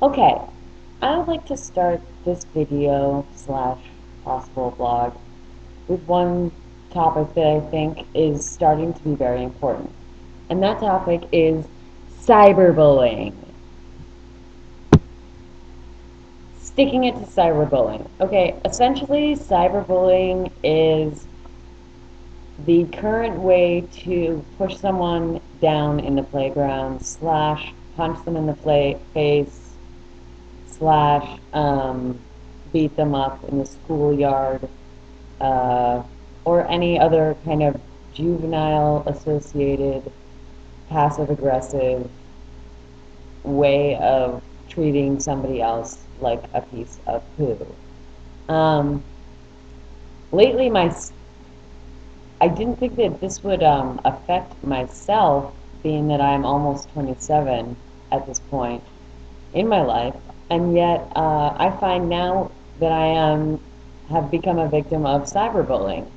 Okay, I would like to start this video slash possible blog with one topic that I think is starting to be very important. And that topic is cyberbullying. Sticking it to cyberbullying. Okay, essentially, cyberbullying is the current way to push someone down in the playground, slash, punch them in the face, slash, beat them up in the schoolyard, uh, or any other kind of juvenile associated passive aggressive way of treating somebody else like a piece of poo. Um, lately, I didn't think that this would affect myself, being that I'm almost 27 at this point in my life, and yet I find now that have become a victim of cyberbullying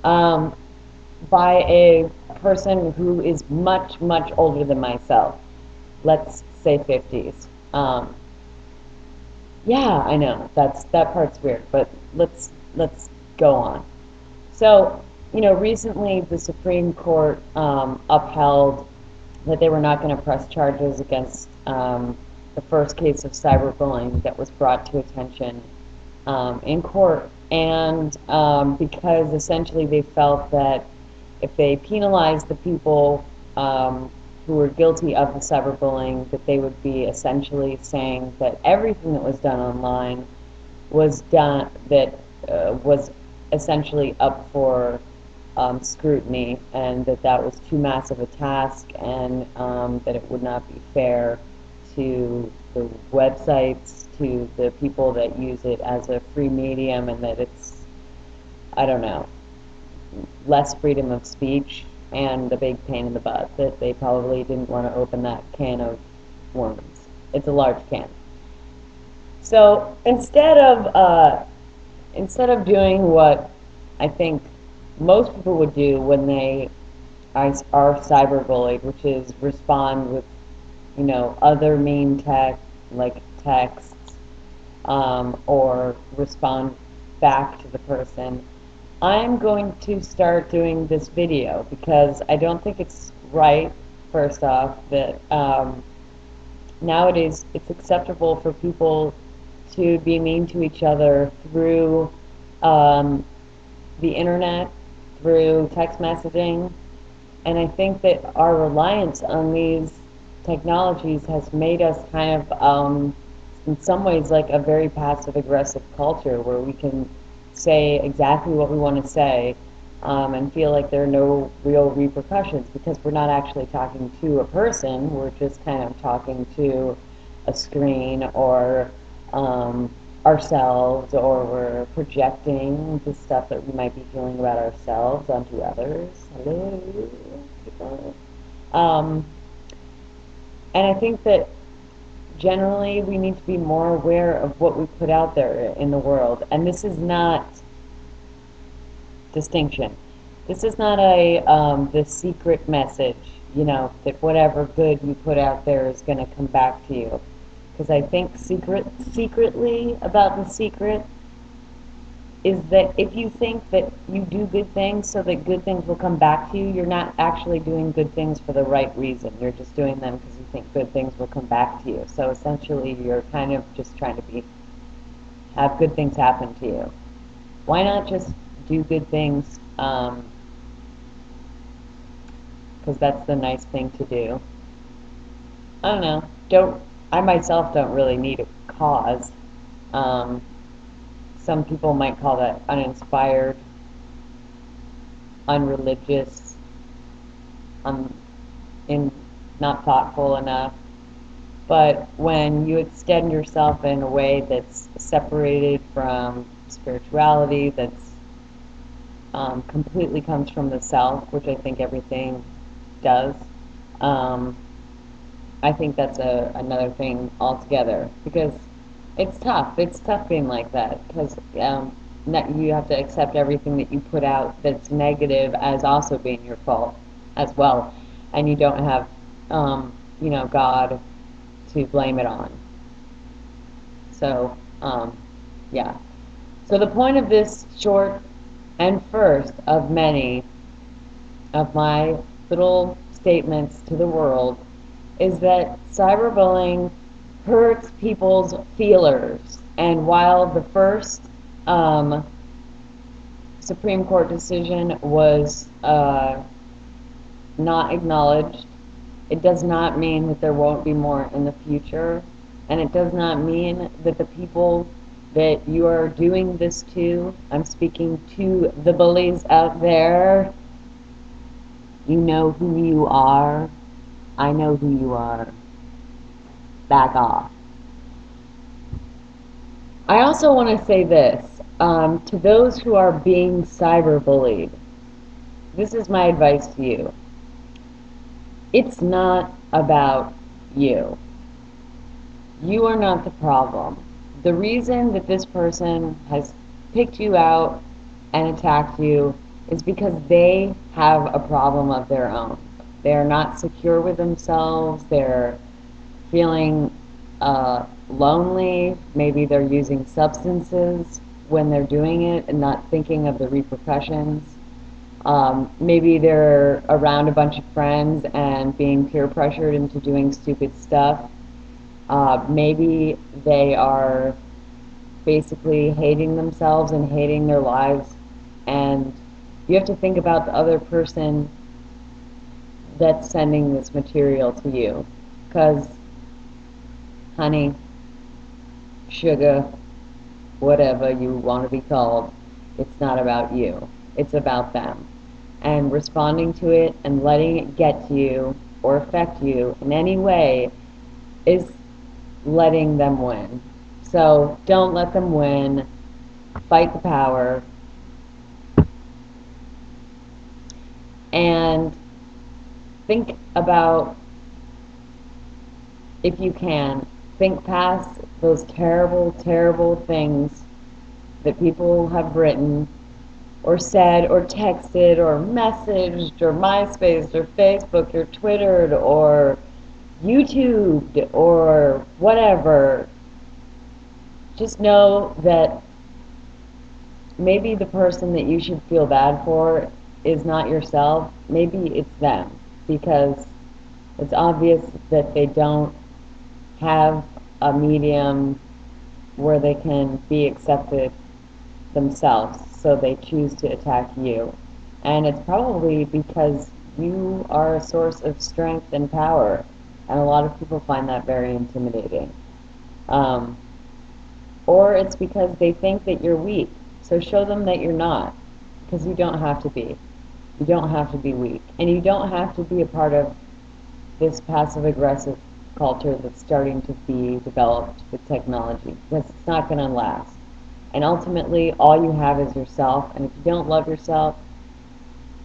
um, by a person who is much, much older than myself. Let's say 50s. Yeah, I know that part's weird, but let's go on. So, recently the Supreme Court upheld that they were not going to press charges against the first case of cyberbullying that was brought to attention in court, and because essentially they felt that if they penalized the people who were guilty of the cyberbullying, that they would be essentially saying that everything that was done online was essentially up for scrutiny, and that was too massive a task, and that it would not be fair to the websites, to the people that use it as a free medium, and that it's, I don't know, less freedom of speech, and the big pain in the butt that they probably didn't want to open that can of worms. It's a large can. So instead of doing what I think most people would do when they are cyberbullied, which is respond with, other mean like texts, or respond back to the person, I'm going to start doing this video because I don't think it's right, first off, that nowadays it's acceptable for people to be mean to each other through um, the internet, through text messaging, and I think that our reliance on these technologies has made us kind of, in some ways, like a very passive aggressive culture where we can say exactly what we want to say, and feel like there are no real repercussions because we're not actually talking to a person, we're just kind of talking to a screen or um, ourselves, or we're projecting the stuff that we might be feeling about ourselves onto others. Hello, people. And I think that generally we need to be more aware of what we put out there in the world. And this is not distinction. This is not the secret message, that whatever good you put out there is going to come back to you. Because I think secretly about the secret is that if you think that you do good things so that good things will come back to you, you're not actually doing good things for the right reason. You're just doing them because you think good things will come back to you. So essentially, you're kind of just trying to have good things happen to you. Why not just do good things? Because that's the nice thing to do. I don't know. I myself don't really need a cause. Um, some people might call that uninspired, unreligious, un, in not thoughtful enough. But when you extend yourself in a way that's separated from spirituality, that's completely comes from the self, which I think everything does, um, I think that's another thing altogether, because it's tough. It's tough being like that because you have to accept everything that you put out that's negative as also being your fault as well, and you don't have God to blame it on. So, yeah. So the point of this short and first of many of my little statements to the world is that cyberbullying hurts people's feelers. And while the first um, Supreme Court decision was not acknowledged, it does not mean that there won't be more in the future. And it does not mean that the people that you are doing this to, I'm speaking to the bullies out there, you know who you are. I know who you are. Back off. I also want to say this to those who are being cyberbullied. This is my advice to you. It's not about you. You are not the problem. The reason that this person has picked you out and attacked you is because they have a problem of their own. They are not secure with themselves. They're feeling lonely. Maybe they're using substances when they're doing it and not thinking of the repercussions. Maybe they're around a bunch of friends and being peer pressured into doing stupid stuff. Maybe they are basically hating themselves and hating their lives. And you have to think about the other person that's sending this material to you. Because, honey, sugar, whatever you want to be called, it's not about you. It's about them. And responding to it and letting it get to you or affect you in any way is letting them win. So don't let them win. Fight the power. And think about, if you can, think past those terrible, terrible things that people have written or said or texted or messaged or MySpaced or Facebook or Twittered or YouTubed or whatever. Just know that maybe the person that you should feel bad for is not yourself. Maybe it's them, because it's obvious that they don't have a medium where they can be accepted themselves, so they choose to attack you. And it's probably because you are a source of strength and power, and a lot of people find that very intimidating. Um, or it's because they think that you're weak. So show them that you're not, because you don't have to be. You don't have to be weak. And you don't have to be a part of this passive-aggressive culture that's starting to be developed with technology, because it's not going to last. And ultimately, all you have is yourself, and if you don't love yourself,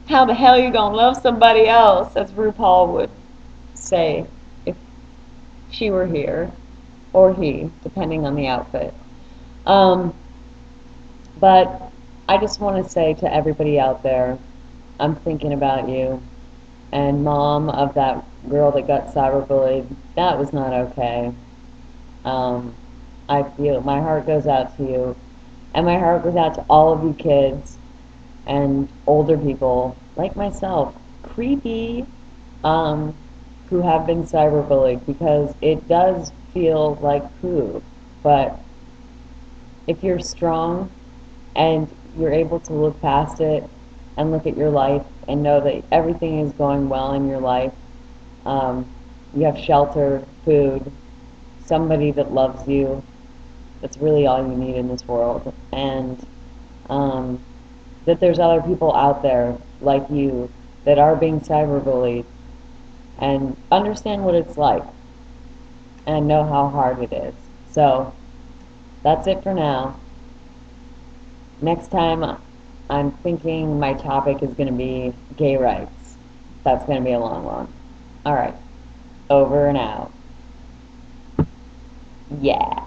how the hell are you going to love somebody else, as RuPaul would say if she were here, or he, depending on the outfit. Um, but I just want to say to everybody out there, I'm thinking about you. And mom of that girl that got cyberbullied, that was not okay. Um, I feel my heart goes out to you, and my heart goes out to all of you kids and older people like myself, creepy, um, who have been cyberbullied, because it does feel like poo. But if you're strong and you're able to look past it and look at your life and know that everything is going well in your life, um, you have shelter, food, somebody that loves you. That's really all you need in this world. And um, that there's other people out there like you that are being cyberbullied, and understand what it's like and know how hard it is. So that's it for now. Next time, I'm thinking my topic is going to be gay rights. That's going to be a long one. All right. Over and out. Yeah.